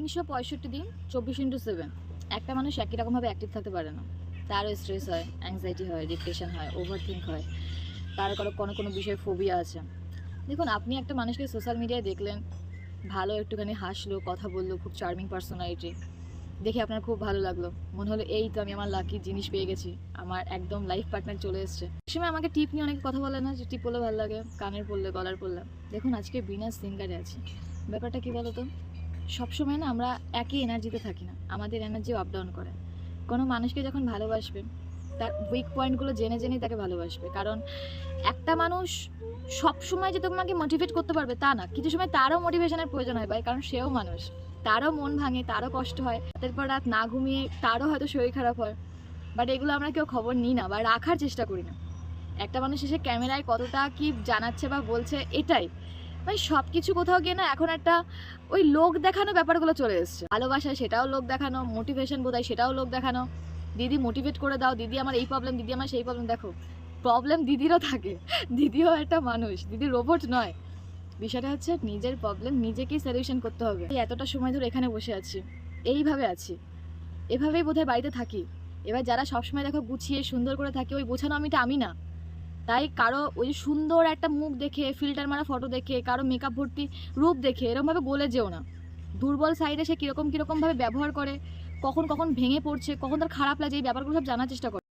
365 দিন 24x7 একটা মানুষ একই রকমভাবে অ্যাক্টিভ থাকতে পারে না। তারও স্ট্রেস হয়, অ্যাংজাইটি হয়, ডিপ্রেশন হয়, ওভারথিঙ্ক হয়, কারো কোনো বিষয়ে ফোবিয়া আছে। দেখুন, আপনি একটা মানুষকে সোশ্যাল মিডিয়ায় দেখলেন, ভালো একটুখানি হাসলো, কথা বললো, খুব চার্মিং পার্সোনালিটি, দেখে আপনার খুব ভালো লাগলো, মনে হলো এই তো আমি আমার লাকি জিনিস পেয়ে গেছি, আমার একদম লাইফ পার্টনার চলে এসছে। সে সময় আমাকে টিপ নিয়ে অনেকে কথা বলে না, যে টিপ পরলে ভালো লাগে, কানের পরলে, গলার পরলে। দেখুন, আজকে বিনা সিঙ্গারে আছে। ব্যাপারটা কী বলো তো, সবসময় না আমরা একই এনার্জিতে থাকি না, আমাদের এনার্জিও আপ ডাউন করে। কোনো মানুষকে যখন ভালোবাসবে, তার উইক পয়েন্টগুলো জেনে জেনেই তাকে ভালোবাসবে। কারণ একটা মানুষ সবসময় যে তোমাকে মোটিভেট করতে পারবে তা না, কিছু সময় তারও মোটিভেশনের প্রয়োজন হয় ভাই, কারণ সেও মানুষ, তারও মন ভাঙে, তারও কষ্ট হয়, রাতের পর রাত না ঘুমিয়ে তারও হয়তো শরীর খারাপ হয়। বাট এগুলো আমরা কেউ খবর নিই না বা রাখার চেষ্টা করি না। একটা মানুষ এসে ক্যামেরায় কতটা কি জানাচ্ছে বা বলছে, এটাই মানে সব কিছু কোথাও গিয়ে না এখন একটা ওই লোক দেখানো ব্যাপারগুলো চলে এসছে। ভালোবাসা সেটাও লোক দেখানো, মোটিভেশন বোধহয় সেটাও লোক দেখানো। দিদি মোটিভেট করে দাও, দিদি আমার এই প্রবলেম, দিদি আমার সেই প্রবলেম। দেখো, প্রবলেম দিদিরও থাকে, দিদিও একটা মানুষ, দিদি রোবট নয়। বিষয়টা হচ্ছে নিজের প্রবলেম নিজেকেই সলিউশন করতে হবে। এতটা সময় ধরে এখানে বসে আছি, এইভাবে আছি, এভাবেই বোধহয় বাড়িতে থাকি। এবার যারা সবসময় দেখো গুছিয়ে সুন্দর করে থাকে, ওই গোছানো আমিটা আমি না। তাই কারো ওই সুন্দর একটা মুখ দেখে, ফিল্টার মারা ফটো দেখে, কারো মেকআপ ভর্তি রূপ দেখে এরকমভাবে গলে যেও না। দুর্বল সাইডে সে কীরকমভাবে ব্যবহার করে, কখন কখন ভেঙে পড়ছে, কখন তার খারাপ লাগে, এই ব্যাপারগুলো সব জানার চেষ্টা করে।